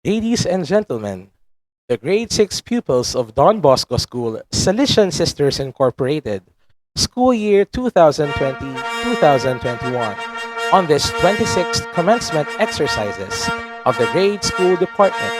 Ladies and gentlemen, the grade 6 pupils of Don Bosco School, Salesian Sisters Incorporated, school year 2020-2021, on this 26th commencement exercises of the grade school department.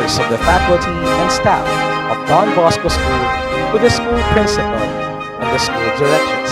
members of the faculty and staff of Don Bosco School to the school principal and the school directors.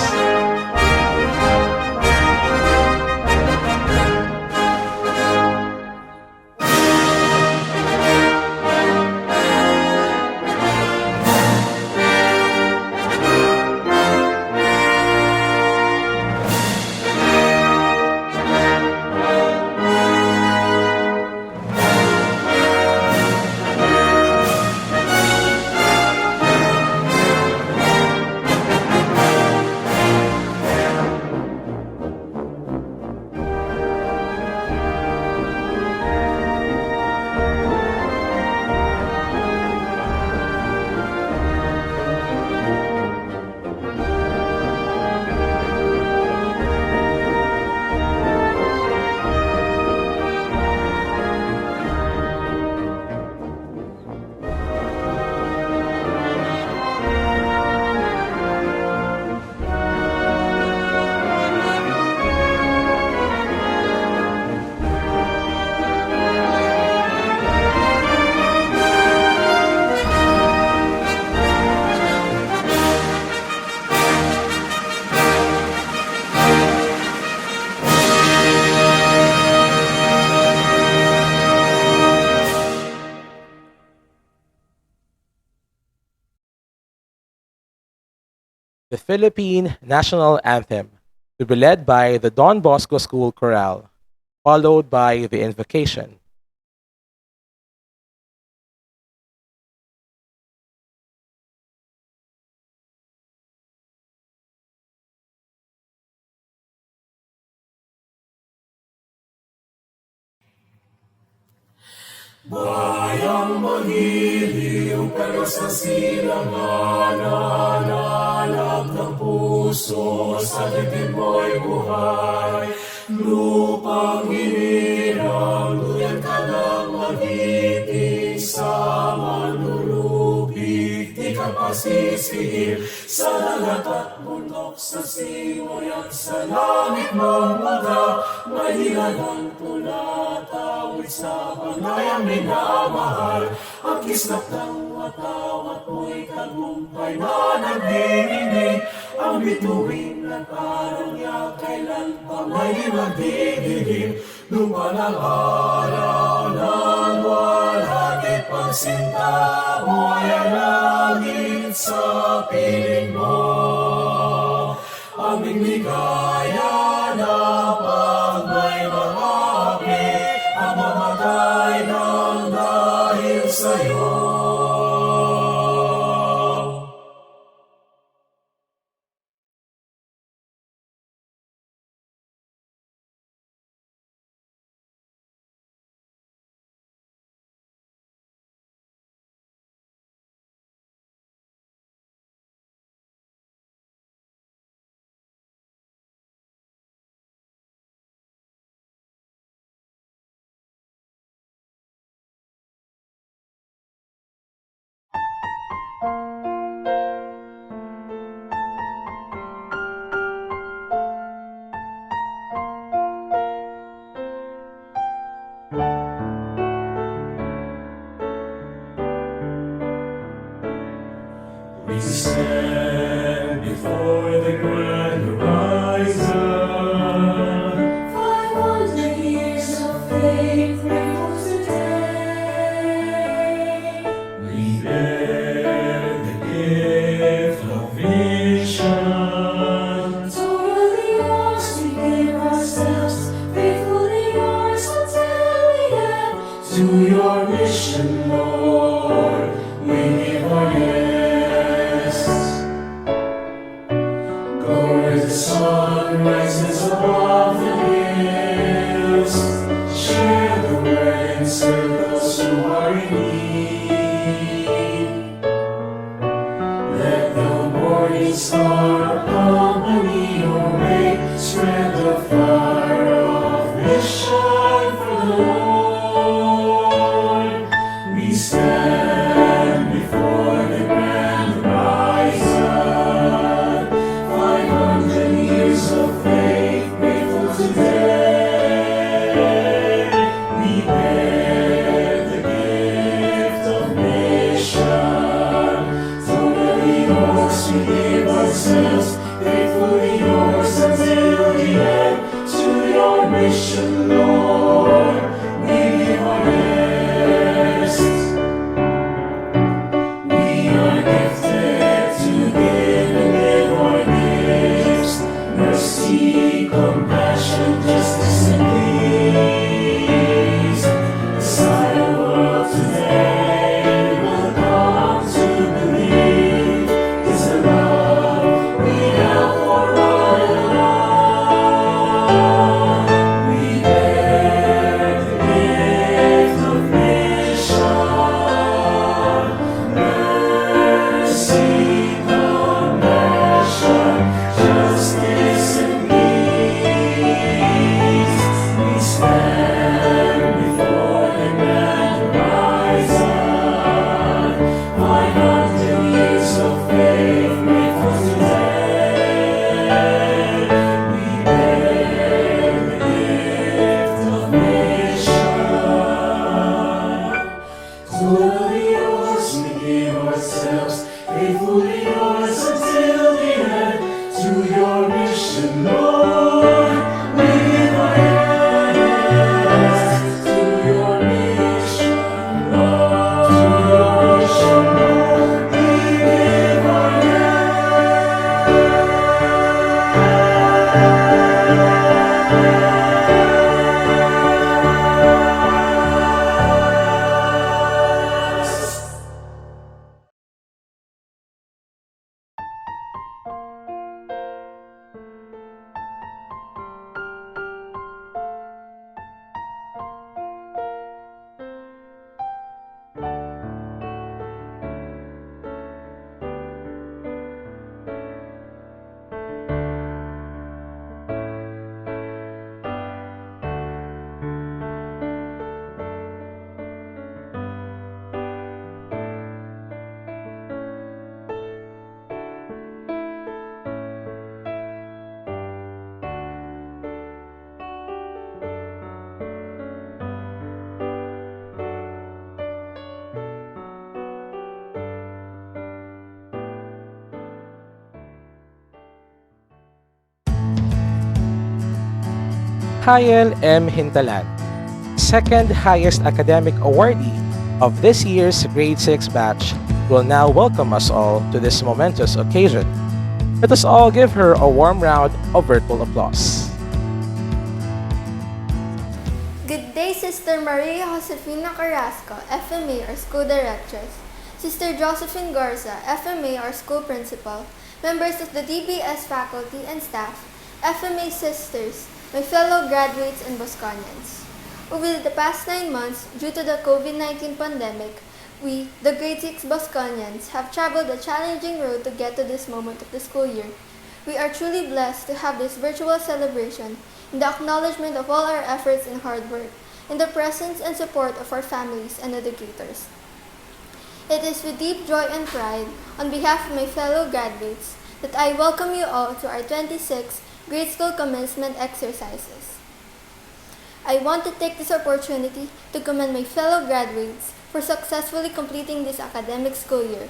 The Philippine National Anthem, to be led by the Don Bosco School Chorale, followed by the invocation. Bayang magiliw pero sa silangan nananalag ng puso sa dibdib mo'y buhay. Lupang hinirang duyan ka ng magiting sa manlulupig, di ka pasisihin sa dagat at bundok, sa simoy at sa langit mong mga mahilagang tula, tawid sa panayang minamahal. Ang kislap ng watawat mo'y tagumpay na nagdidinig, ang bituin ng araw niya kailan pa may magdidilim. Lupa ng araw ng walhati pagsinta mo ay alangit sa piling mo. Aming ligaya na pag may mga api ang mamatay ng dahil sa'yo. We stand before the grand horizon. 500 years of faith rings today. We bear the gift of vision. Totally yours, we give ourselves, faithfully yours until the end. To your mission, Lord, we give our yes. Go where the sun rises above the hills. Share the word and serve those who are in need. yours, we give ourselves, faithfully yours until the end. To your mission, Lord, we give our yes. To your mission, Lord, to your mission, Lord, we give our yes. Hayel M. Hintalan, second highest academic awardee of this year's Grade 6 batch, will now welcome us all to this momentous occasion. Let us all give her a warm round of virtual applause. Good day, Sister Maria Josefina Carrasco, FMA or School Directress, Sister Josephine Garza, FMA or School Principal, members of the DBS faculty and staff, FMA sisters, my fellow graduates and Bosconians. Over the past 9 months, due to the COVID-19 pandemic, we, the grade 6 Bosconians, have traveled a challenging road to get to this moment of the school year. We are truly blessed to have this virtual celebration in the acknowledgement of all our efforts and hard work, in the presence and support of our families and educators. It is with deep joy and pride, on behalf of my fellow graduates, that I welcome you all to our 26th grade school commencement exercises. I want to take this opportunity to commend my fellow graduates for successfully completing this academic school year.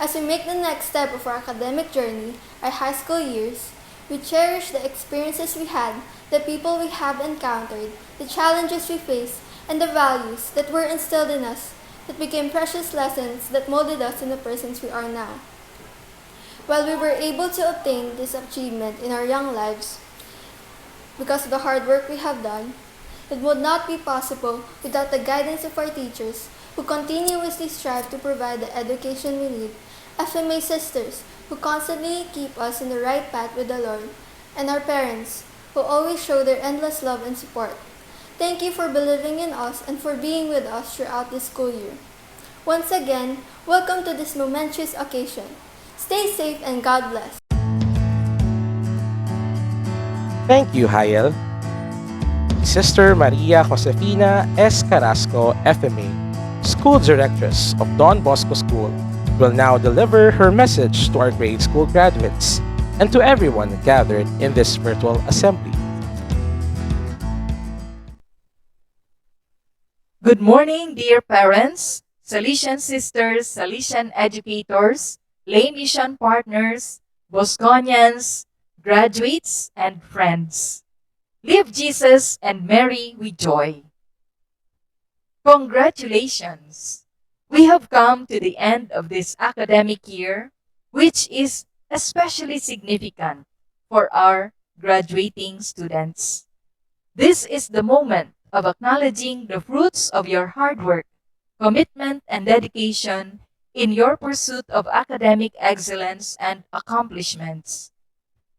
As we make the next step of our academic journey, our high school years, we cherish the experiences we had, the people we have encountered, the challenges we faced, and the values that were instilled in us that became precious lessons that molded us in the persons we are now. While we were able to obtain this achievement in our young lives because of the hard work we have done, it would not be possible without the guidance of our teachers who continuously strive to provide the education we need, FMA sisters who constantly keep us in the right path with the Lord, and our parents who always show their endless love and support. Thank you for believing in us and for being with us throughout this school year. Once again, welcome to this momentous occasion. Stay safe and God bless. Thank you, Hayel. Sister Maria Josefina S. Carrasco, FMA, School Directress of Don Bosco School, will now deliver her message to our grade school graduates and to everyone gathered in this virtual assembly. Good morning, dear parents, Salesian sisters, Salesian educators, lay mission partners, Bosconians, graduates, and friends. Live Jesus and Mary with joy. Congratulations! We have come to the end of this academic year, which is especially significant for our graduating students. This is the moment of acknowledging the fruits of your hard work, commitment, and dedication in your pursuit of academic excellence and accomplishments.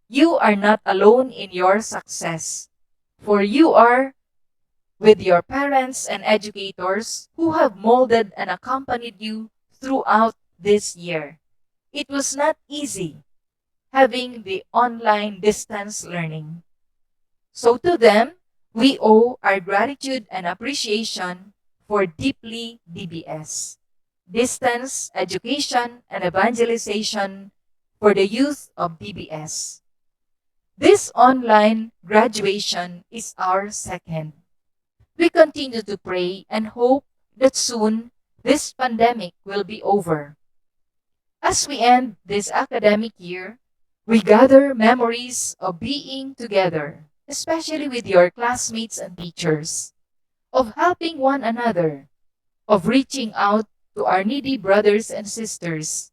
You are not alone in your success, for you are with your parents and educators who have molded and accompanied you throughout this year. It was not easy having the online distance learning. So to them, we owe our gratitude and appreciation for deeply DBS, distance education and evangelization for the youth of DBS. This online graduation is our second. We continue to pray and hope that soon this pandemic will be over. As we end this academic year, we gather memories of being together, especially with your classmates and teachers, of helping one another, of reaching out to our needy brothers and sisters,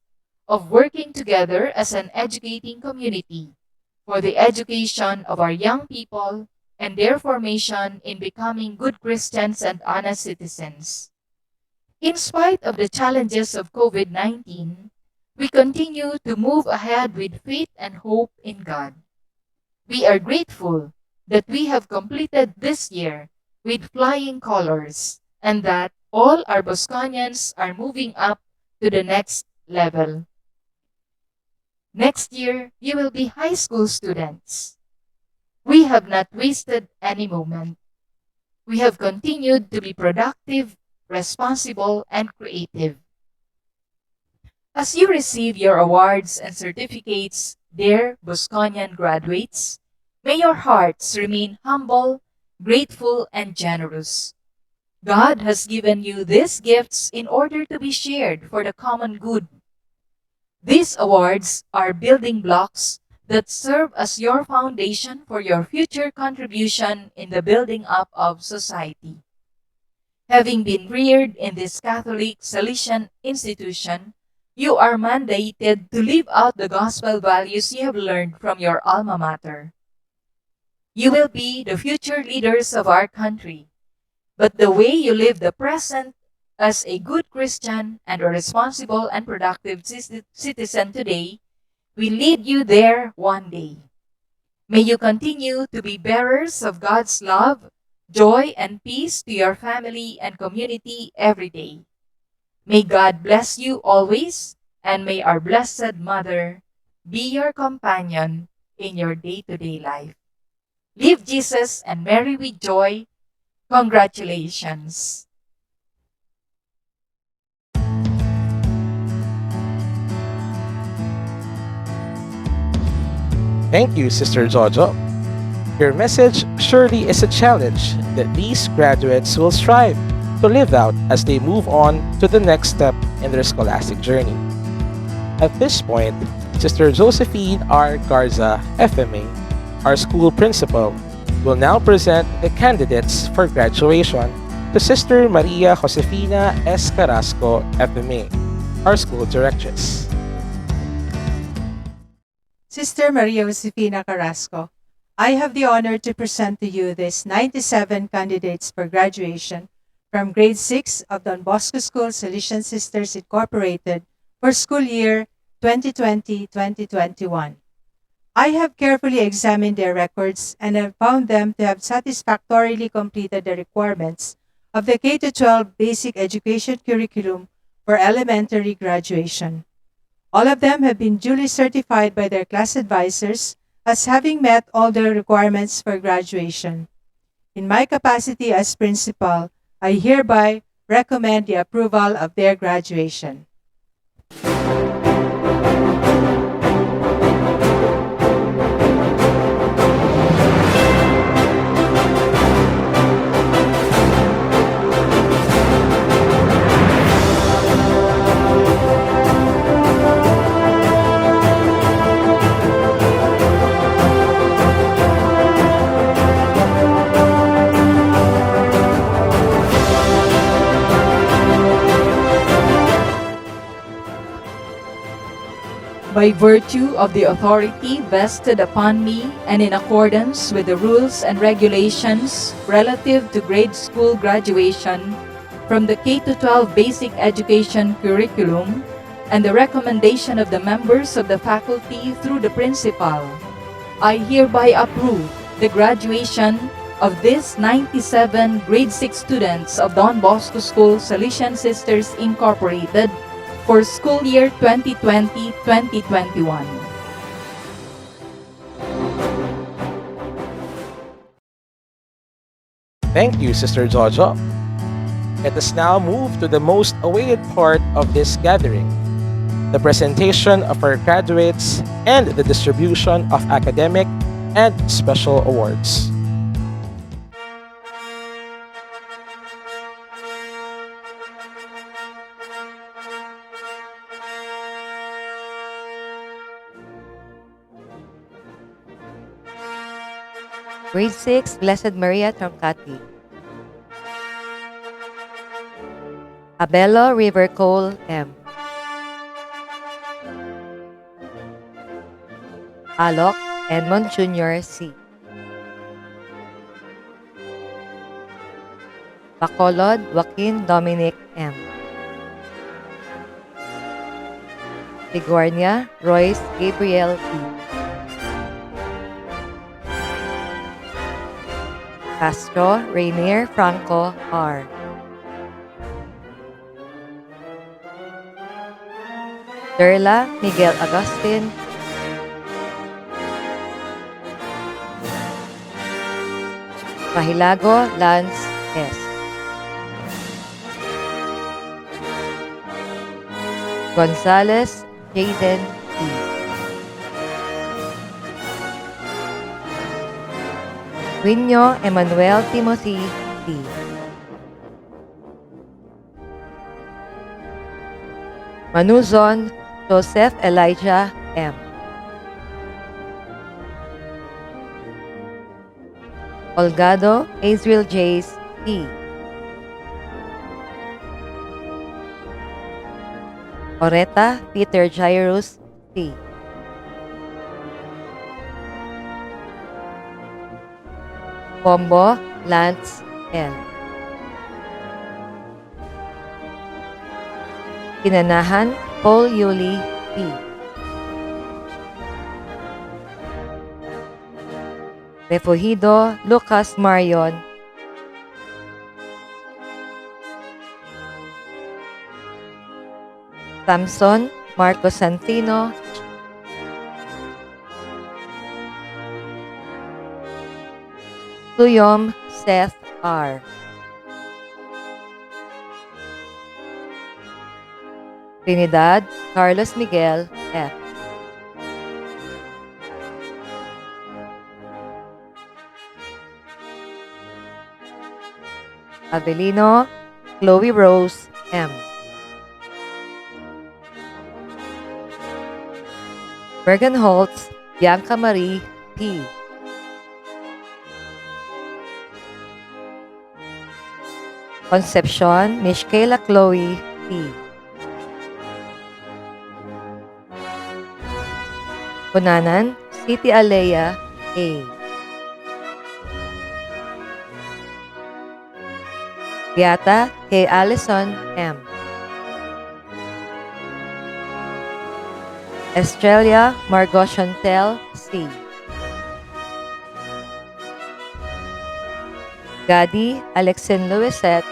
of working together as an educating community for the education of our young people and their formation in becoming good Christians and honest citizens. In spite of the challenges of COVID 19, we continue to move ahead with faith and hope in God. We are grateful that we have completed this year with flying colors and that all our Bosconians are moving up to the next level. Next year, you will be high school students. We have not wasted any moment. We have continued to be productive, responsible, and creative. As you receive your awards and certificates, dear Bosconian graduates, may your hearts remain humble, grateful, and generous. God has given you these gifts in order to be shared for the common good. These awards are building blocks that serve as your foundation for your future contribution in the building up of society. Having been reared in this Catholic Salesian institution, you are mandated to live out the gospel values you have learned from your alma mater. You will be the future leaders of our country, but the way you live the present as a good Christian and a responsible and productive citizen today will lead you there one day. May you continue to be bearers of God's love, joy, and peace to your family and community every day. May God bless you always, and may our Blessed Mother be your companion in your day-to-day life. Live Jesus and Mary with joy. Congratulations. Thank you, Sister Jojo. Your message surely is a challenge that these graduates will strive to live out as they move on to the next step in their scholastic journey. At this point, Sister Josephine R. Garza, FMA, our school principal, will now present the candidates for graduation to Sister Maria Josefina S. Carrasco, FMA, our school directress. Sister Maria Josefina Carrasco, I have the honor to present to you these 97 candidates for graduation from grade 6 of Don Bosco School Salesian Sisters Incorporated for school year 2020-2021. I have carefully examined their records and have found them to have satisfactorily completed the requirements of the K-12 basic education curriculum for elementary graduation. All of them have been duly certified by their class advisors as having met all the requirements for graduation. In my capacity as principal, I hereby recommend the approval of their graduation. By virtue of the authority vested upon me and in accordance with the rules and regulations relative to grade school graduation from the K-12 basic education curriculum and the recommendation of the members of the faculty through the principal, I hereby approve the graduation of these 97 grade 6 students of Don Bosco School Salesian Sisters Incorporated for school year 2020-2021. Thank you, Sister Jojo. Let us now move to the most awaited part of this gathering, the presentation of our graduates and the distribution of academic and special awards. Grade 6, Blessed Maria Troncati. Abelo River Cole M. Alok Edmond Jr. C. Bacolod Joaquin Dominic M. Bigornia Royce Gabriel E. Castro Rainier Franco R. Derla Miguel Agustin. Pahilago Lance S. Gonzales Jaden E. Quinyo Emmanuel Timothy T. Manuzon Joseph Elijah M. Olgado Azriel Jace T. Oreta Peter Jairus T. Pombo Lance L. Kinanahan Paul Yuli P. Refugido Lucas Marion Samson Marcos Santino Tuyom Seth R. Trinidad Carlos Miguel F. Avelino Chloe Rose M. Bergenholtz Bianca Marie P. Concepcion Mishkela Chloe P. Kunanan City Alea A. Yata kay Allison M. Estrella Margot Chantel C. Gadi Alexin Louisette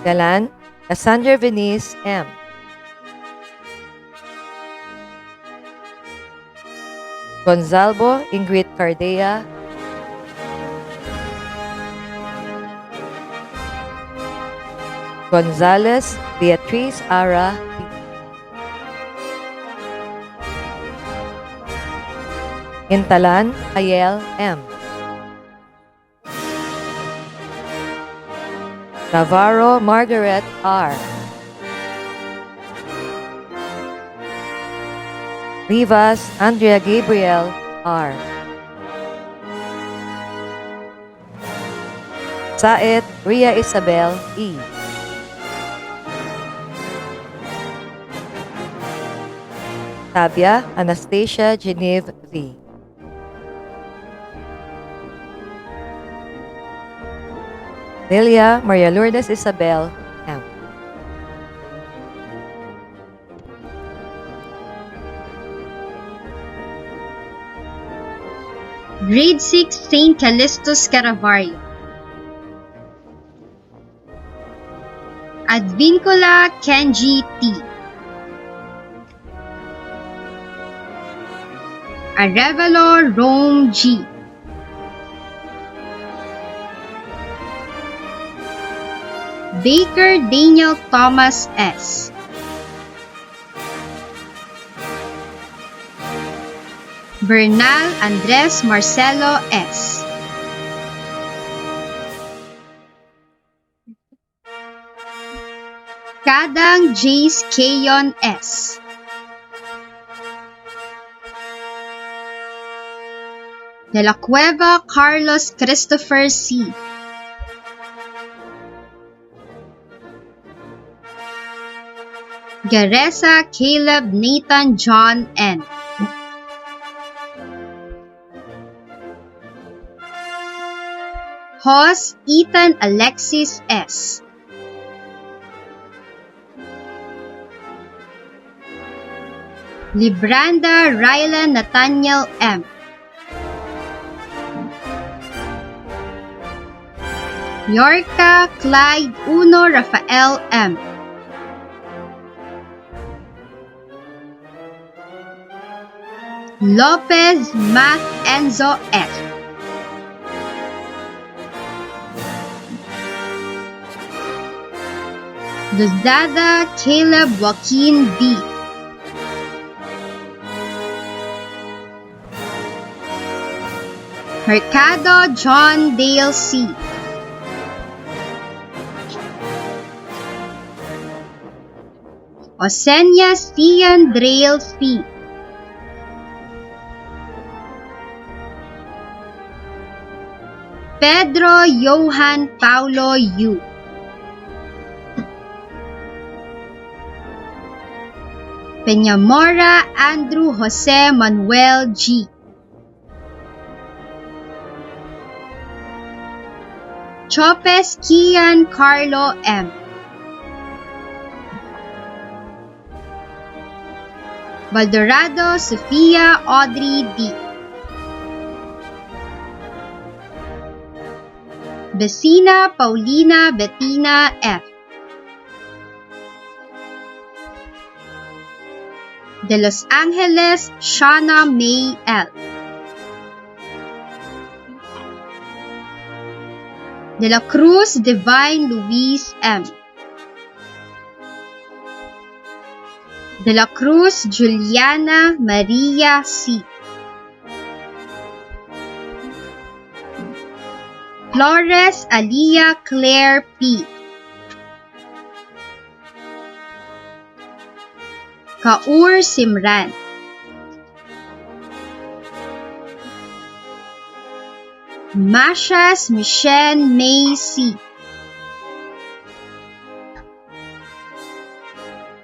Galan Cassandra Venice M. Gonzalvo Ingrid Cardea Gonzales Beatriz Ara P. Intalan Ayel M. Navarro Margaret R. Rivas Andrea Gabriel R. Saet Ria Isabel E. Tabia Anastasia Geneve V. Delia Maria Lourdes Isabel M. Grade 6 St. Callistus Caravario. Advincula Kenji T. Arevalo Rome G. Baker Daniel Thomas S. Bernal Andres Marcelo S. Kadang Jace Kayon S. De la Cueva Carlos Christopher C. Garesa Caleb Nathan John N. Hos Ethan Alexis S. Libranda Rylan Nathaniel M. Yorka Clyde Uno Rafael M. Lopez Math Enzo F. Lozada Caleb Joaquin D. Mercado John Dale C. Osenia Cian Drail C. Pedro Johan Paulo U. Peñamora Andrew Jose Manuel G. Chopes Kian Carlo M. Valdorado Sofia Audrey D. Vecina Paulina Bettina F. De Los Angeles Shana May L. De la Cruz Divine Luis M. De la Cruz Juliana Maria C. Flores Alia Claire P. Kaur Simran. Mashas Michelle May C.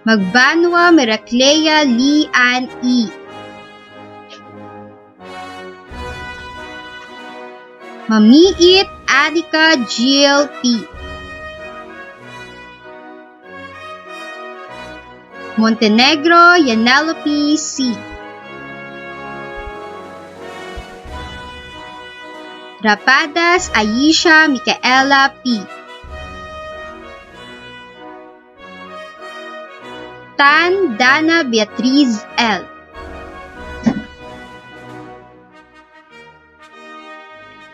Magbanwa Miraclea Lee Ann E. Mamiit Adika Jill P. Montenegro Yanelope C. Rapadas Aisha Micaela P. Tan Dana Beatriz L.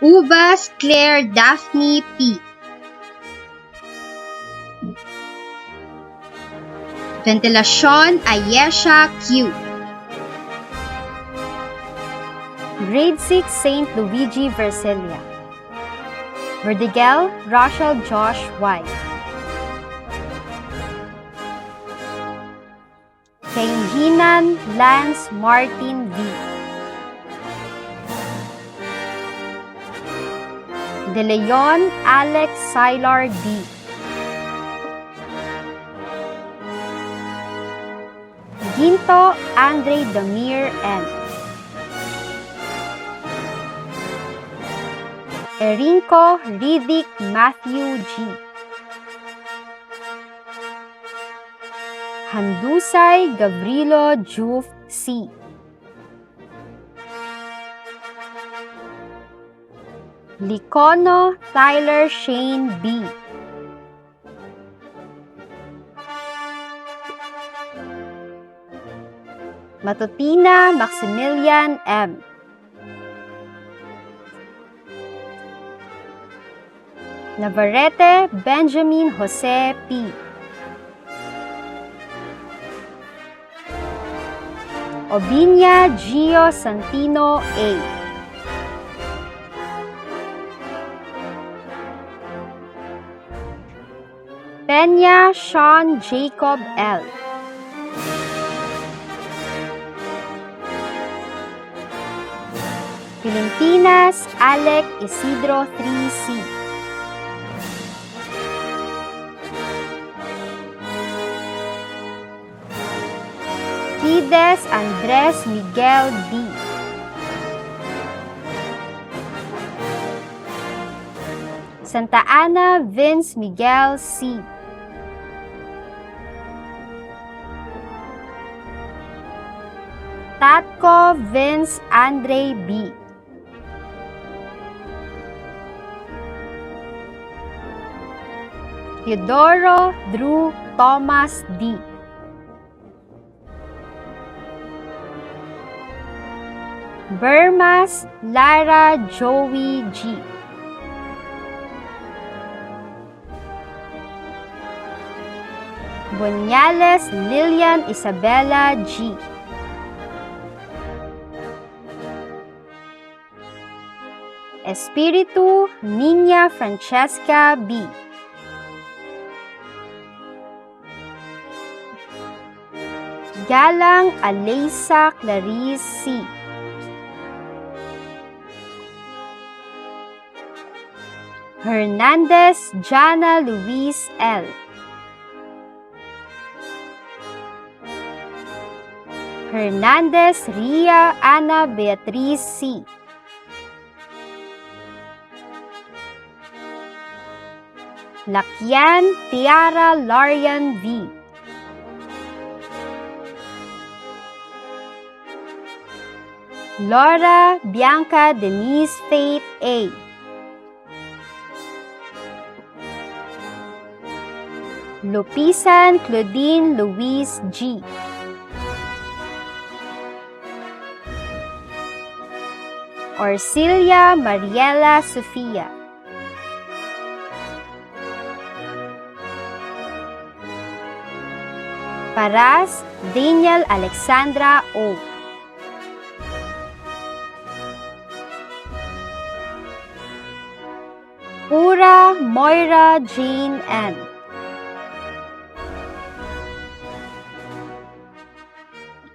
Ubas Claire Daphne P. Ventilacion Ayesha Q. Grade 6 St. Luigi Vercelia. Verdigel Rachel Josh Y. Kainhinan Lance Martin V. De Leon Alex Sylar D. Ginto Andre Damir N. Erinko Riddick Matthew G. Handusay Gavrilo Juf C. Licono Tyler Shane B. Matutina Maximilian M. Navarrete Benjamin Jose P. Obinya Gio Santino A. Peña Sean Jacob L. Filipinas, Alec Isidro 3C. Kides Andres Miguel D. Santa Ana Vince Miguel C. Tatko Vince Andre B. Eudoro Drew Thomas D. Bermas Lara Joey G. Bunyales Lilian Isabella G. Espiritu Niña Francesca B. Galang Alaysa Clarice C. Hernandez Jana Luis L. Hernandez Ria Ana Beatriz C. Lakyan Tiara Larian V. Laura Bianca Denise Faith A. Lupisan Claudine Louise G. Orcilia Mariela Sofia. Paras Daniel Alexandra O. Pura Moira Jane M.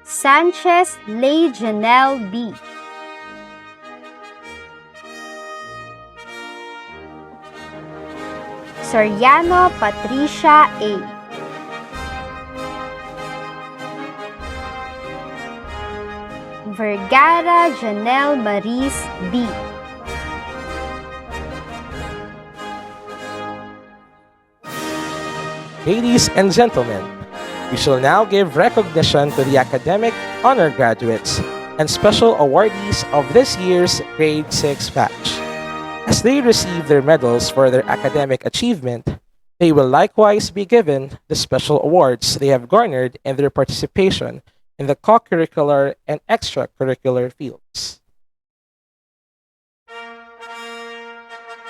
Sanchez Lay Janelle B. Soriano Patricia A. Vergara Janelle Maris B. Ladies and gentlemen, we shall now give recognition to the academic honor graduates and special awardees of this year's Grade 6 batch. As they receive their medals for their academic achievement, they will likewise be given the special awards they have garnered in their participation in the co-curricular and extracurricular fields.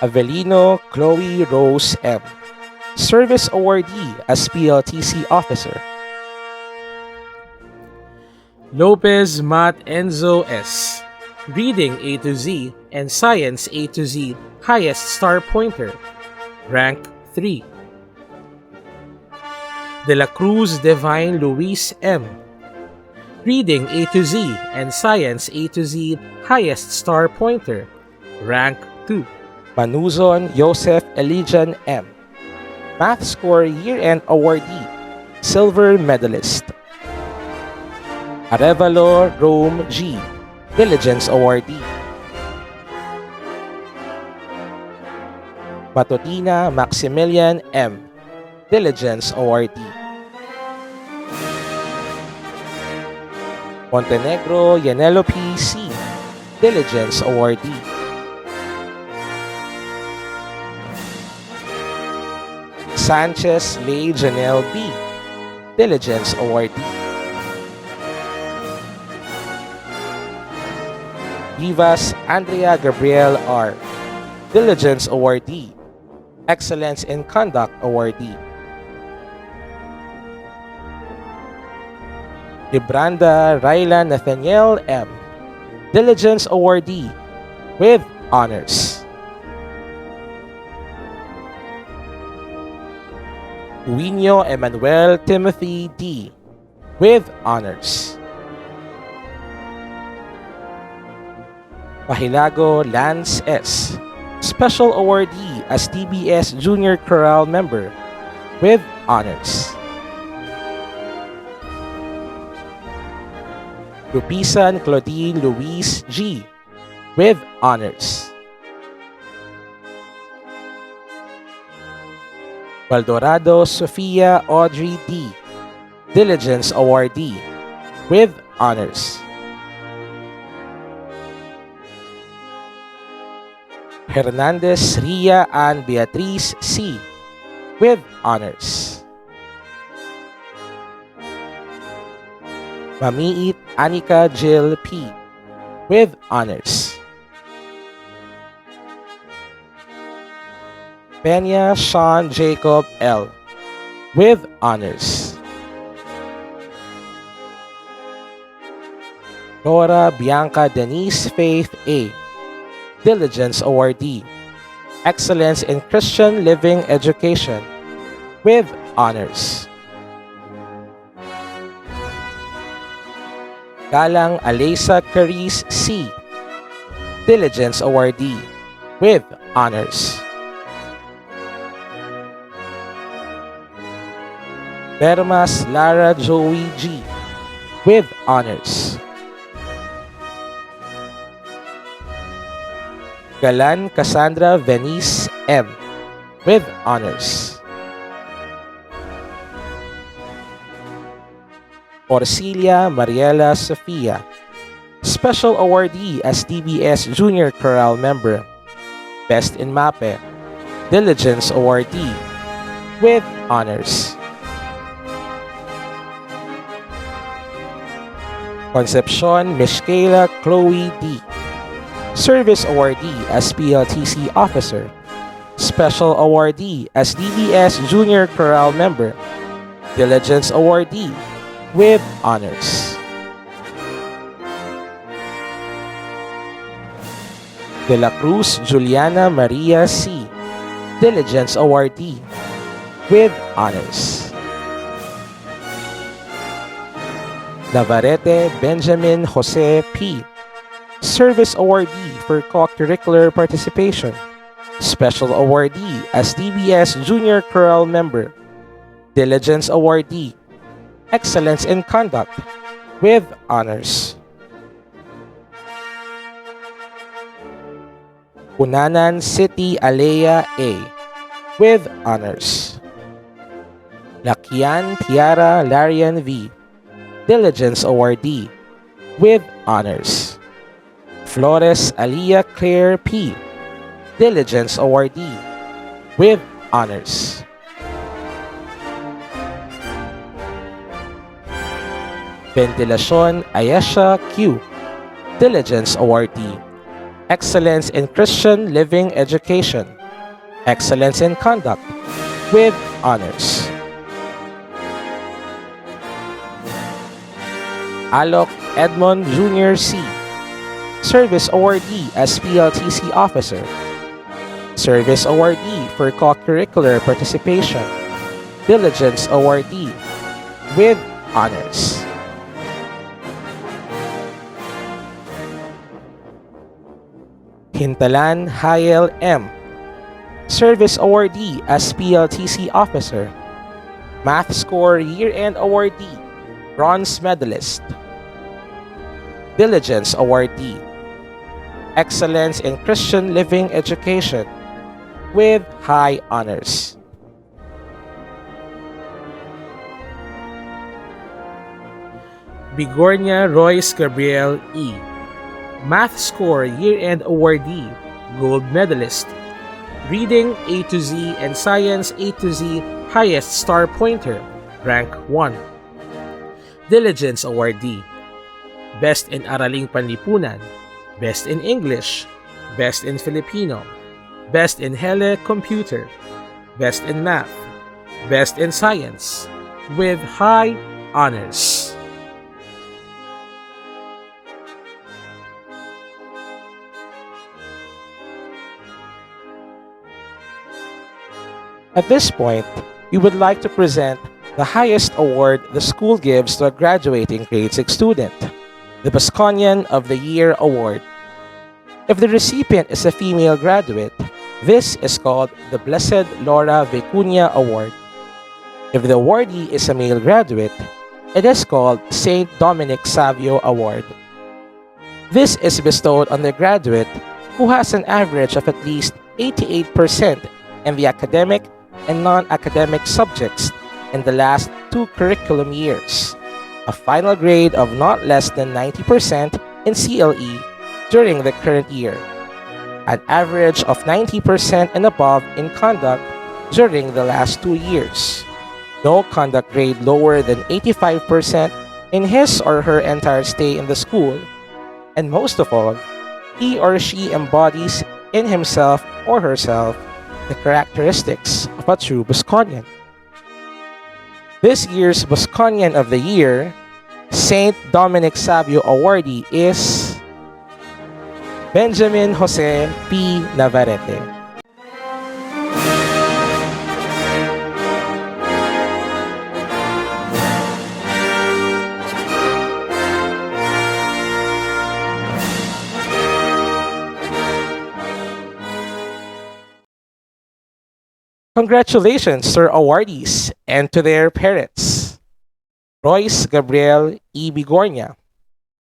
Avelino Chloe Rose M. Service Awardee as PLTC Officer. Lopez Matt Enzo S. Reading A to Z and Science A to Z Highest Star Pointer. Rank 3. De la Cruz Divine Luis M. Reading A to Z and Science A to Z Highest Star Pointer. Rank 2. Manuzon Joseph Elijan M. Math Score Year-End Awardee, Silver Medalist. Arevalo Rome G. Diligence Awardee. Matutina Maximilian M. Diligence Awardee. Montenegro Yanelope C. Diligence Awardee. Sanchez Lay Janelle B. Diligence Awardee. Vivas Andrea Gabriel R. Diligence Awardee. Excellence in Conduct Awardee. Ibranda Raila Nathaniel M. Diligence Awardee with honors. Uinio Emmanuel Timothy D. with honors. Pahilago Lance S. Special awardee as TBS Junior Chorale member with honors. Lupisan Claudine Louise G. with honors. Valdorado Sofia Audrey D. Diligence Awardee with honors. Hernandez Ria Ann Beatriz C. with honors. Mamiit Anika Jill P. with honors. Peña Sean Jacob L. with honors. Laura Bianca Denise Faith A. Diligence Awardee. Excellence in Christian Living Education with honors. Galang Alesa Carice C. Diligence Awardee with honors. Bermas Lara Joey G. with honors. Galan Cassandra Venice M. with honors. Orsilia Mariela Sofia, Special Awardee as TBS Junior Chorale member, Best in MAPE, Diligence Awardee with honors. Concepcion Mishkela Chloe D. Service Awardee as PLTC Officer, Special Awardee as DBS Junior Chorale member, Diligence Awardee with honors. De la Cruz Juliana Maria C. Diligence Awardee with honors. Navarrete Benjamin Jose P. Service Awardee for Co-Curricular Participation, Special Awardee as DBS Junior Chorale member, Diligence Awardee, Excellence in Conduct with honors. Unanan City Alea A. with honors. Lakian Tiara Larian V. Diligence Awardee with honors. Flores Alia Claire P. Diligence Awardee with honors. Ventilacion Ayesha Q. Diligence Awardee. Excellence in Christian Living Education. Excellence in Conduct with honors. Alok Edmond Jr. C. Service Awardee as PLTC Officer. Service Awardee for Co-Curricular Participation. Diligence Awardee with honors. Hintalan Hayel M. Service Awardee as PLTC Officer. Math Score Year-End Awardee. Bronze Medalist. Diligence Awardee. Excellence in Christian Living Education with high honors. Bigornia Royce Gabriel E. Math Score Year-End Awardee, Gold Medalist. Reading A to Z and Science A to Z Highest Star Pointer, Rank 1. Diligence Awardee. Best in Araling Panlipunan, Best in English, Best in Filipino, Best in Hele Computer, Best in Math, Best in Science, with high honors. At this point, we would like to present the highest award the school gives to a graduating grade 6 student, the Basconian of the Year Award. If the recipient is a female graduate, this is called the Blessed Laura Vicuña Award. If the awardee is a male graduate, it is called Saint Dominic Savio Award. This is bestowed on the graduate who has an average of at least 88% in the academic and non-academic subjects in the last 2 curriculum years, a final grade of not less than 90% in CLE during the current year, an average of 90% and above in conduct during the last 2 years, no conduct grade lower than 85% in his or her entire stay in the school, and most of all, he or she embodies in himself or herself the characteristics of a true Bosconian. This year's Bosconian of the Year, Saint Dominic Savio awardee is Benjamin Jose P. Navarrete. Congratulations to our awardees and to their parents. Royce Gabriel E. Bigornia,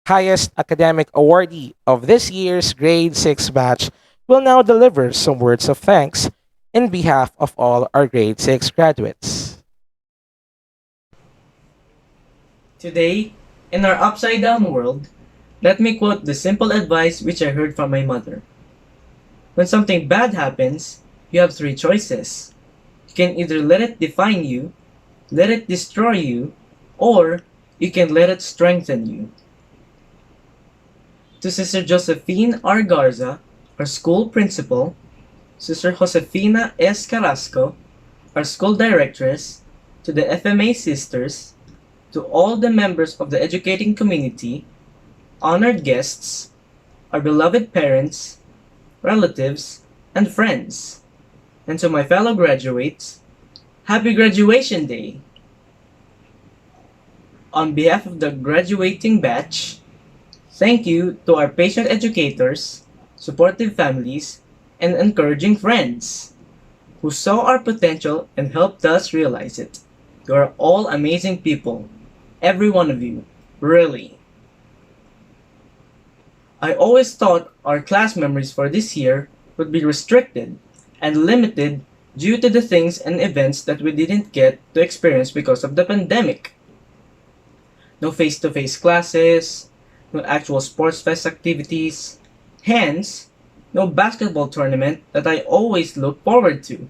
highest academic awardee of this year's Grade 6 batch, will now deliver some words of thanks in behalf of all our Grade 6 graduates. Today, in our upside down world, let me quote the simple advice which I heard from my mother. When something bad happens, you have three choices. You can either let it define you, let it destroy you, or you can let it strengthen you. To Sister Josephine R. Garza, our school principal, Sister Josefina S. Carrasco, our school directress, to the FMA sisters, to all the members of the educating community, honored guests, our beloved parents, relatives, and friends, and to my fellow graduates, Happy Graduation Day! On behalf of the graduating batch, thank you to our patient educators, supportive families, and encouraging friends who saw our potential and helped us realize it. You are all amazing people, every one of you, really. I always thought our class memories for this year would be restricted and limited due to the things and events that we didn't get to experience because of the pandemic. No face-to-face classes, no actual sports fest activities, hence, no basketball tournament that I always look forward to.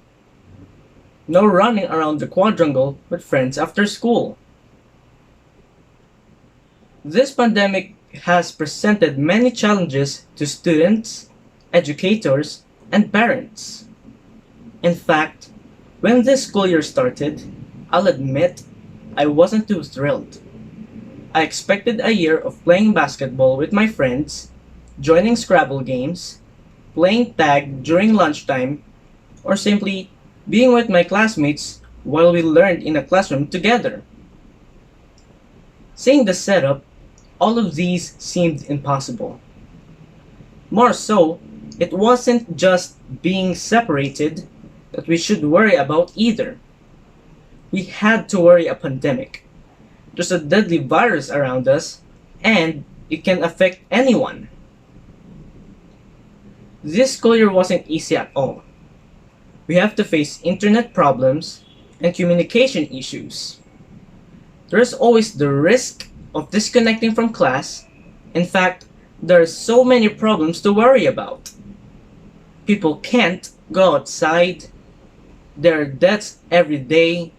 No running around the quadrangle with friends after school. This pandemic has presented many challenges to students, educators, and parents. In fact, when this school year started, I'll admit I wasn't too thrilled. I expected a year of playing basketball with my friends, joining Scrabble games, playing tag during lunchtime, or simply being with my classmates while we learned in a classroom together. Seeing the setup, all of these seemed impossible. More so, it wasn't just being separated that we should worry about either. We had to worry a pandemic. There's a deadly virus around us, and it can affect anyone. This school year wasn't easy at all. We have to face internet problems and communication issues. There's always the risk of disconnecting from class. In fact, there are so many problems to worry about. People can't go outside. There are deaths every day.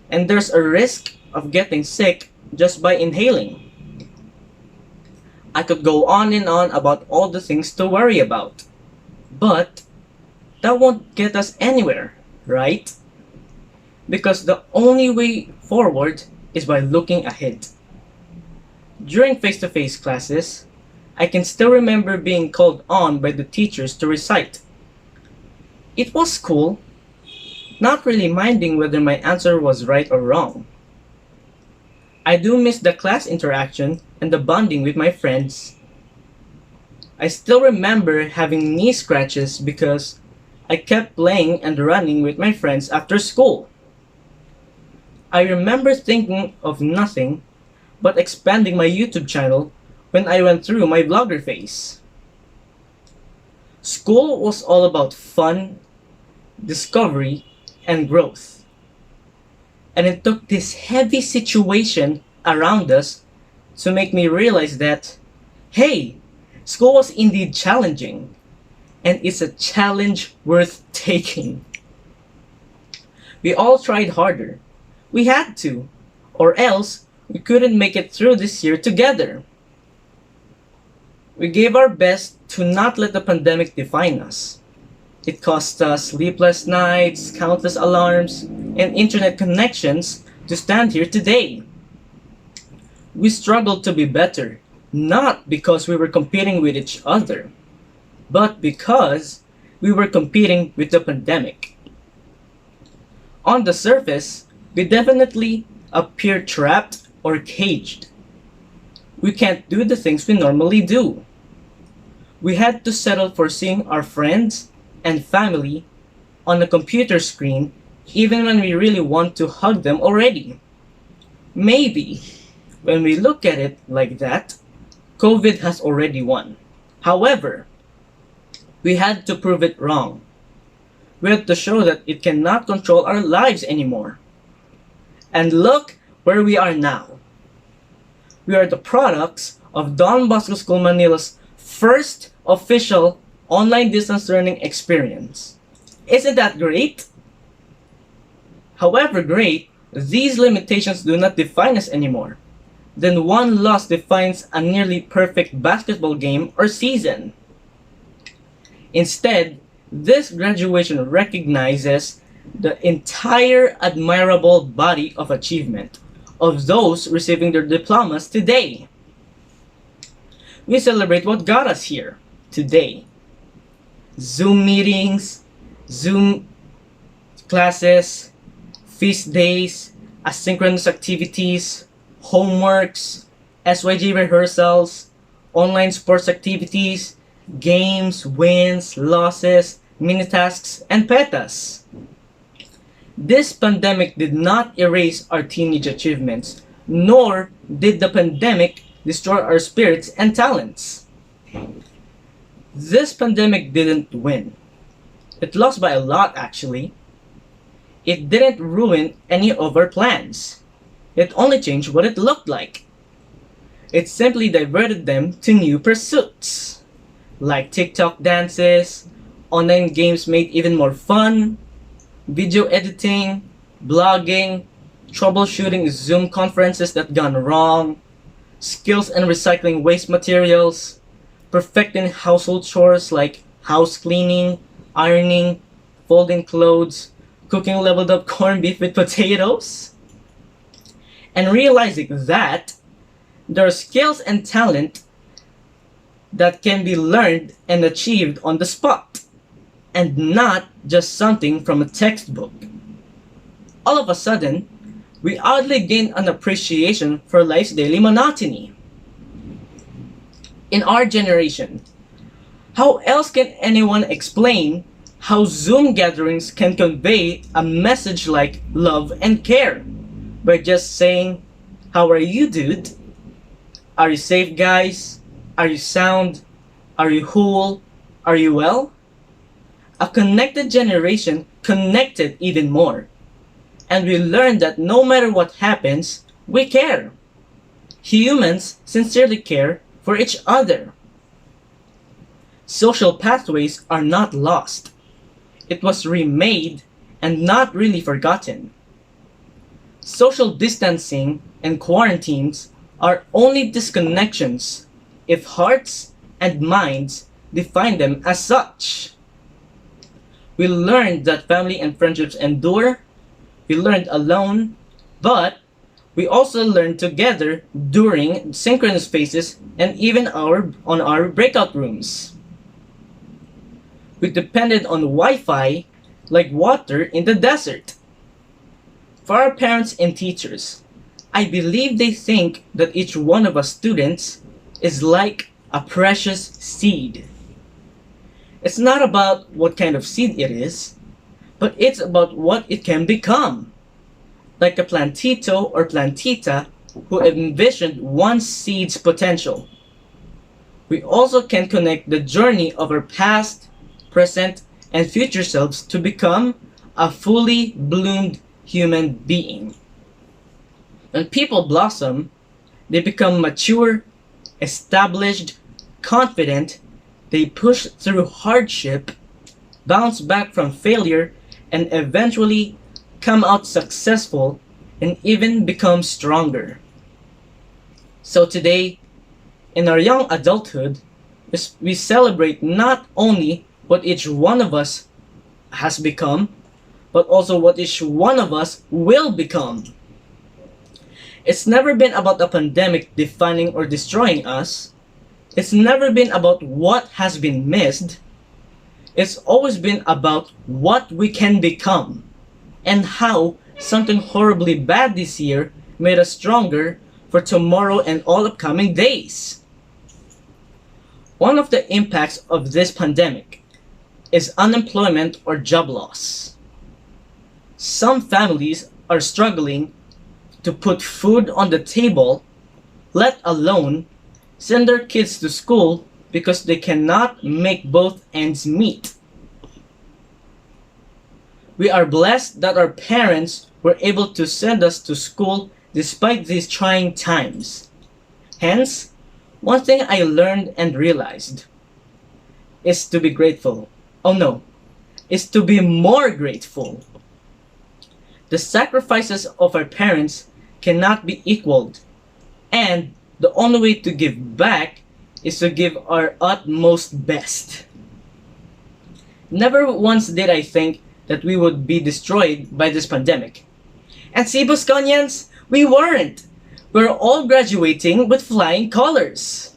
And there's a risk of getting sick just by inhaling. I could go on and on about all the things to worry about. But that won't get us anywhere, right? Because the only way forward is by looking ahead. During face-to-face classes, I can still remember being called on by the teachers to recite. It was cool, not really minding whether my answer was right or wrong. I do miss the class interaction and the bonding with my friends. I still remember having knee scratches because I kept playing and running with my friends after school. I remember thinking of nothing but expanding my YouTube channel when I went through my vlogger phase. School was all about fun, discovery, and growth. And it took this heavy situation around us to make me realize that, hey, school was indeed challenging, and it's a challenge worth taking. We all tried harder. We had to, or else we couldn't make it through this year together. We gave our best to not let the pandemic define us. It cost us sleepless nights, countless alarms, and internet connections to stand here today. We struggled to be better, not because we were competing with each other, but because we were competing with the pandemic. On the surface, we definitely appear trapped or caged. We can't do the things we normally do. We had to settle for seeing our friends and family on a computer screen even when we really want to hug them already. Maybe, when we look at it like that, COVID has already won. However, we had to prove it wrong. We had to show that it cannot control our lives anymore. And look where we are now. We are the products of Don Bosco School Manila's first official online distance learning experience. Isn't that great? However great, these limitations do not define us anymore. Then one loss defines a nearly perfect basketball game or season. Instead, this graduation recognizes the entire admirable body of achievement of those receiving their diplomas today. We celebrate what got us here today. Zoom meetings, Zoom classes, feast days, asynchronous activities, homeworks, SYG rehearsals, online sports activities, games, wins, losses, mini tasks, and petas. This pandemic did not erase our teenage achievements, nor did the pandemic destroy our spirits and talents. This pandemic didn't win. It lost by a lot, actually. It didn't ruin any of our plans. It only changed what it looked like. It simply diverted them to new pursuits, like TikTok dances, online games made even more fun, video editing, blogging, troubleshooting Zoom conferences that gone wrong, skills in recycling waste materials, perfecting household chores like house cleaning, ironing, folding clothes, cooking leveled up corned beef with potatoes, and realizing that there are skills and talent that can be learned and achieved on the spot, and not just something from a textbook. All of a sudden, we oddly gain an appreciation for life's daily monotony. In our generation, how else can anyone explain how Zoom gatherings can convey a message like love and care by just saying, "How are you, dude? Are you safe, guys? Are you sound? Are you whole? Are you well?" A connected generation connected even more. And we learned that no matter what happens, we care. Humans sincerely care for each other. Social pathways are not lost. It was remade and not really forgotten. Social distancing and quarantines are only disconnections if hearts and minds define them as such. We learned that family and friendships endure. We learned alone, but we also learned together during synchronous phases and even on our breakout rooms. We depended on Wi-Fi like water in the desert. For our parents and teachers, I believe they think that each one of us students is like a precious seed. It's not about what kind of seed it is, but it's about what it can become. Like a plantito or plantita who envisioned one seed's potential. We also can connect the journey of our past, present, and future selves to become a fully bloomed human being. When people blossom, they become mature, established, confident, they push through hardship, bounce back from failure, and eventually come out successful and even become stronger. So today, in our young adulthood, we celebrate not only what each one of us has become, but also what each one of us will become. It's never been about a pandemic defining or destroying us. It's never been about what has been missed. It's always been about what we can become and how something horribly bad this year made us stronger for tomorrow and all upcoming days. One of the impacts of this pandemic is unemployment or job loss. Some families are struggling to put food on the table, let alone send their kids to school because they cannot make both ends meet. We are blessed that our parents were able to send us to school despite these trying times. Hence, one thing I learned and realized is to be grateful. Oh no, is to be more grateful. The sacrifices of our parents cannot be equaled, and the only way to give back is to give our utmost best. Never once did I think that we would be destroyed by this pandemic. And see, Bosconians, we weren't. We're all graduating with flying colors.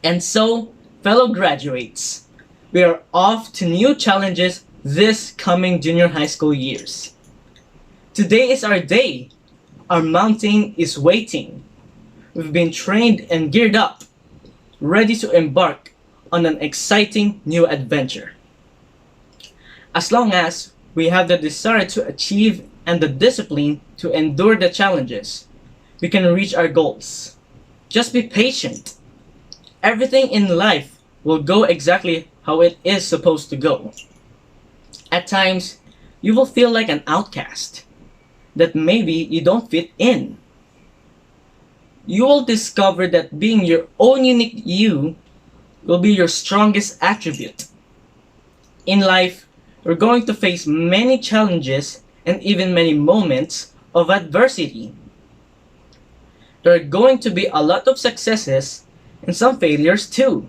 And so, fellow graduates, we are off to new challenges this coming junior high school years. Today is our day. Our mountain is waiting. We've been trained and geared up, ready to embark on an exciting new adventure. As long as we have the desire to achieve and the discipline to endure the challenges, we can reach our goals. Just be patient. Everything in life will go exactly how it is supposed to go. At times, you will feel like an outcast, that maybe you don't fit in. You will discover that being your own unique you will be your strongest attribute. In life, we're going to face many challenges and even many moments of adversity. There are going to be a lot of successes and some failures too.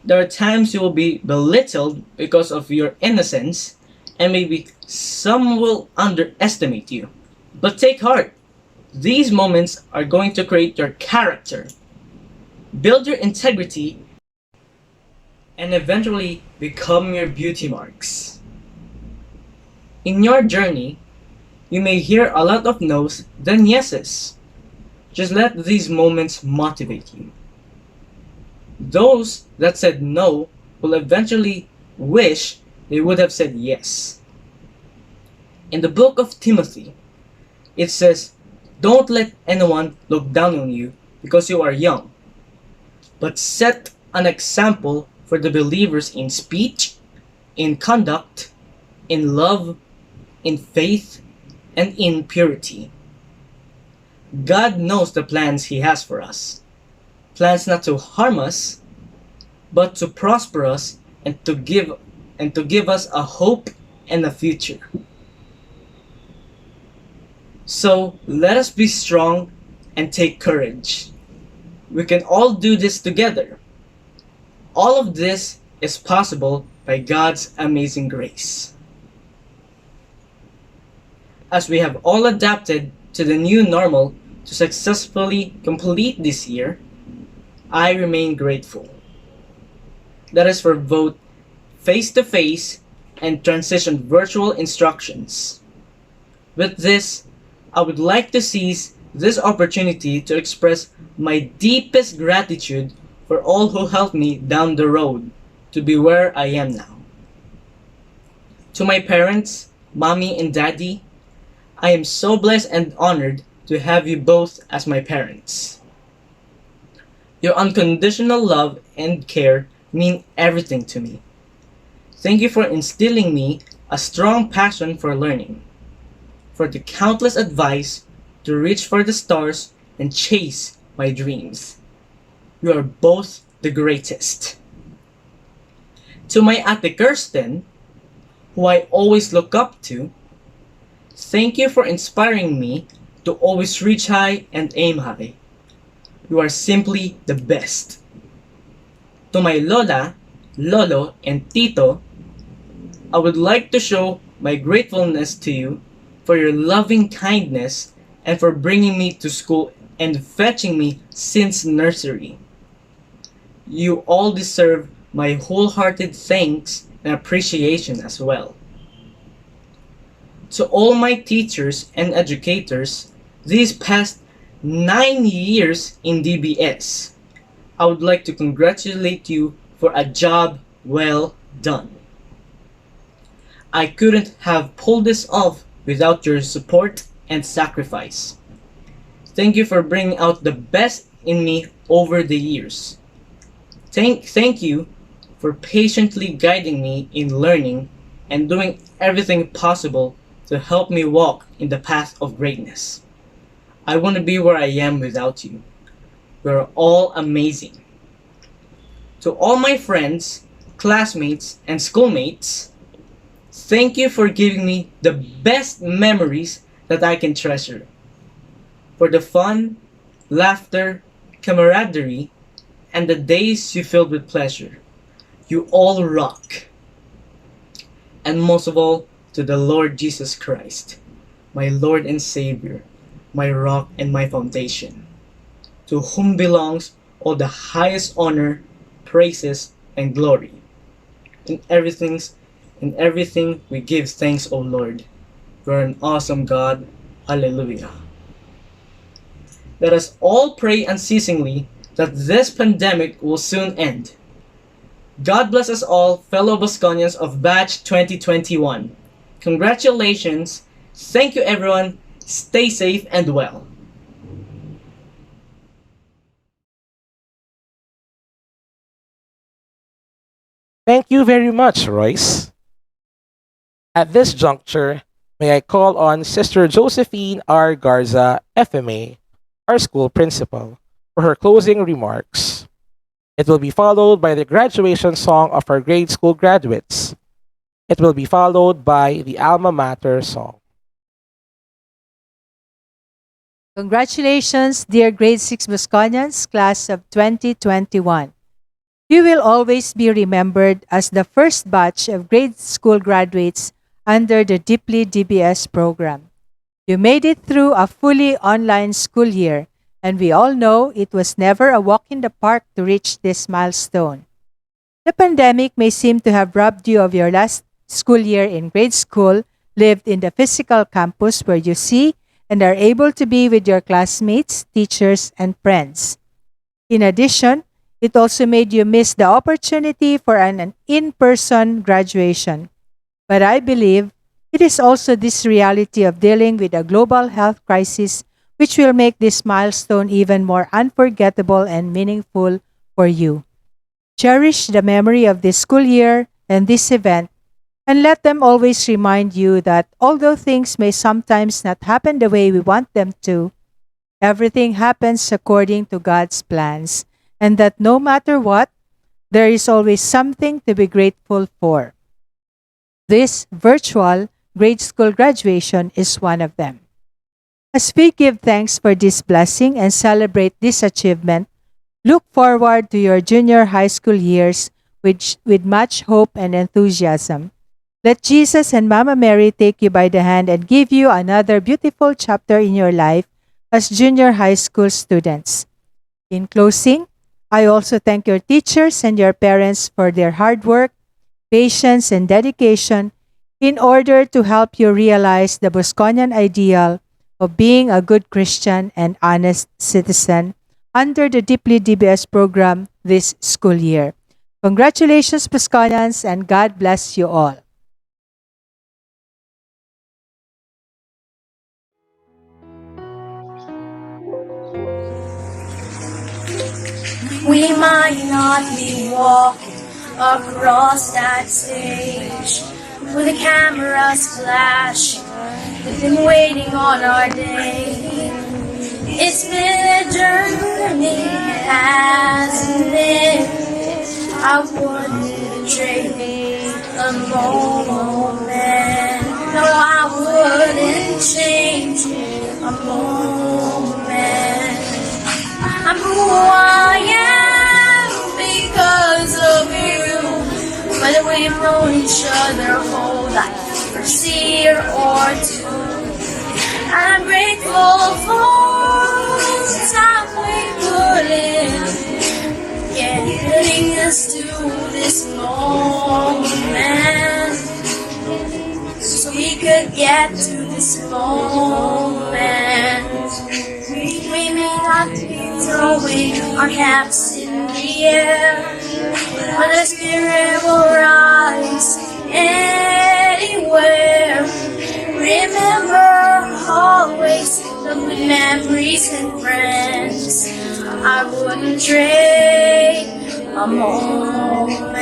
There are times you will be belittled because of your innocence, and maybe some will underestimate you. But take heart. These moments are going to create your character, build your integrity, and eventually become your beauty marks. In your journey, you may hear a lot of no's than yeses. Just let these moments motivate you. Those that said no will eventually wish they would have said yes. In the book of Timothy, it says, "Don't let anyone look down on you because you are young, but set an example for the believers in speech, in conduct, in love, in faith, and in purity." God knows the plans He has for us. Plans not to harm us, but to prosper us and to give us a hope and a future. So let us be strong and take courage. We can all do this together. All of this is possible by God's amazing grace. As we have all adapted to the new normal to successfully complete this year, I remain grateful. That is for both face-to-face and transition virtual instructions. With this, I would like to seize this opportunity to express my deepest gratitude for all who helped me down the road to be where I am now. To my parents, mommy and daddy, I am so blessed and honored to have you both as my parents. Your unconditional love and care mean everything to me. Thank you for instilling me a strong passion for learning, for the countless advice to reach for the stars and chase my dreams. You are both the greatest. To my Ate Kirsten, who I always look up to, thank you for inspiring me to always reach high and aim high. You are simply the best. To my Lola, Lolo, and Tito, I would like to show my gratefulness to you for your loving kindness and for bringing me to school and fetching me since nursery. You all deserve my wholehearted thanks and appreciation as well. To all my teachers and educators these past 9 years in DBS, I would like to congratulate you for a job well done. I couldn't have pulled this off without your support and sacrifice. Thank you for bringing out the best in me over the years. Thank you for patiently guiding me in learning and doing everything possible to help me walk in the path of greatness. I want to be where I am without you. You're all amazing. To all my friends, classmates, and schoolmates, thank you for giving me the best memories that I can treasure. For the fun, laughter, camaraderie, and the days you filled with pleasure. You all rock. And most of all, to the Lord Jesus Christ, my Lord and Savior, my rock and my foundation, to whom belongs all the highest honor, praises, and glory. In everything we give thanks, O Lord. You are an awesome God. Hallelujah. Let us all pray unceasingly that this pandemic will soon end. God bless us all, fellow Bosconians of Batch 2021. Congratulations. Thank you, everyone. Stay safe and well. Thank you very much, Royce. At this juncture, may I call on Sister Josephine R. Garza, FMA, our school principal, for her closing remarks. It will be followed by the graduation song of our grade school graduates. It will be followed by the alma mater song. Congratulations, dear grade 6 Bosconians, class of 2021. You will always be remembered as the first batch of grade school graduates under the Deeply DBS program. You made it through a fully online school year, and we all know it was never a walk in the park to reach this milestone. The pandemic may seem to have robbed you of your last school year in grade school, lived in the physical campus where you see and are able to be with your classmates, teachers, and friends. In addition, it also made you miss the opportunity for an in-person graduation. But I believe it is also this reality of dealing with a global health crisis which will make this milestone even more unforgettable and meaningful for you. Cherish the memory of this school year and this event, and let them always remind you that although things may sometimes not happen the way we want them to, everything happens according to God's plans, and that no matter what, there is always something to be grateful for. This virtual grade school graduation is one of them. As we give thanks for this blessing and celebrate this achievement, look forward to your junior high school years with much hope and enthusiasm. Let Jesus and Mama Mary take you by the hand and give you another beautiful chapter in your life as junior high school students. In closing, I also thank your teachers and your parents for their hard work, patience, and dedication in order to help you realize the Bosconian ideal of being a good Christian and honest citizen under the Deeply DBS program this school year. Congratulations, Pasconians, and God bless you all. We might not be walking across that stage with the cameras flashing. We've been waiting on our day. It's been a journey, hasn't it? I wouldn't trade a moment. No, I wouldn't change a moment. I'm who I am because of you. Whether we've known each other whole life, first year or two. And I'm grateful for the time we put in, getting us to this moment, so we could get to this moment. We may not be throwing our caps in the air, but the spirit will rise anywhere. Remember always the good memories and friends. I wouldn't trade a moment.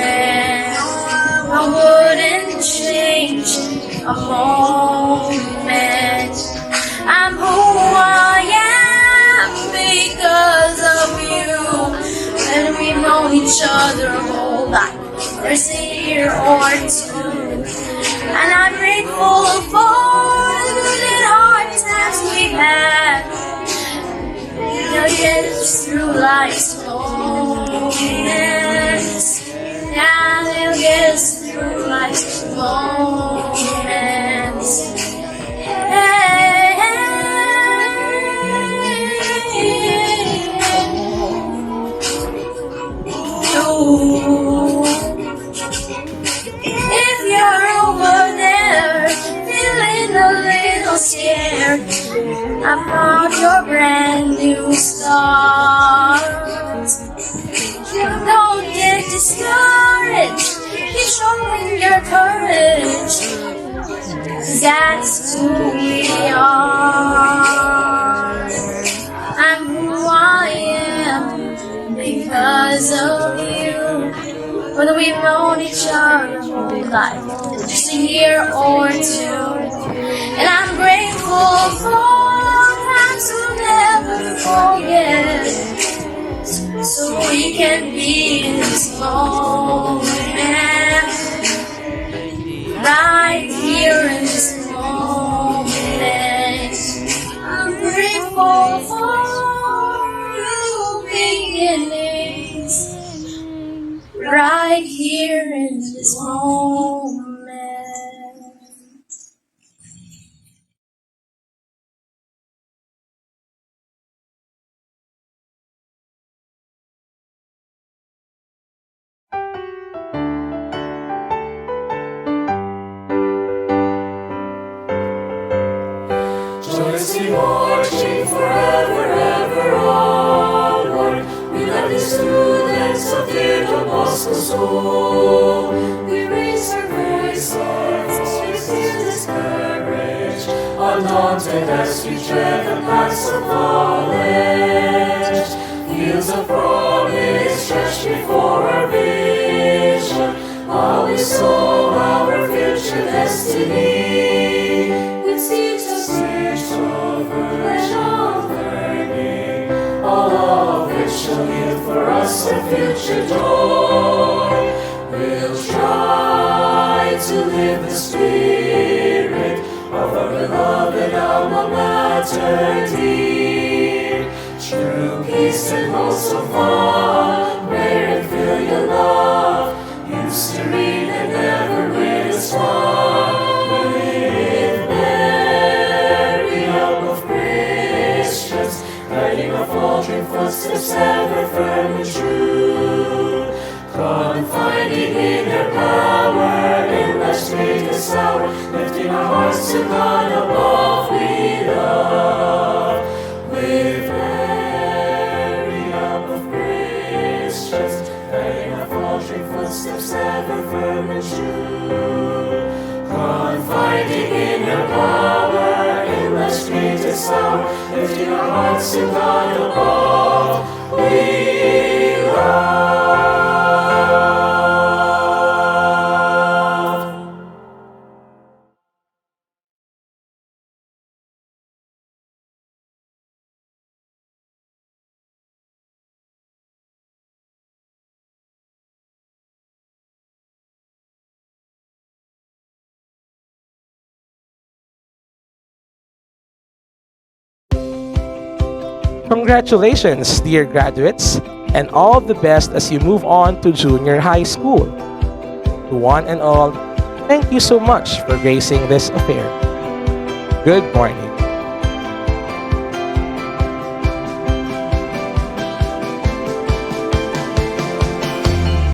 I wouldn't change a moment. I'm who I am because of you. And we've known each other a whole life. There's a year or two. And I'm grateful for the good and hard times we've had. They'll get us through life's moments. Yeah, they'll get us through life's moments. If you're over there, feeling a little scared about your brand new start, don't get discouraged. Keep showing your courage, 'cause that's who we are. I'm who I am because of you. Whether we've known each other whole life, just a year or two. And I'm grateful for times we'll never forget, so we can be in this moment, right here in this moment. I'm grateful for new beginnings, right here in this moment. Joyously marching forever, ever onward. We love the students of the Don Bosco School. We raise our voice, our voice is discouraged, undaunted as we tread the paths of knowledge. Fields of promise stretch before our vision, while we sow our future destiny. With seeds of learning, all of which shall yield for us a future joy. We'll try to live the spirit of our beloved alma mater dear. True peace and wholesome thought, bear and feel your love. You serene and ever with a smile. Guiding our faltering footsteps ever firm and true. Confiding in their power, in life's greatest hour, lifting our hearts to God above we love. awesome God above, we love. Congratulations, dear graduates, and all the best as you move on to junior high school. To one and all, thank you so much for gracing this affair. Good morning.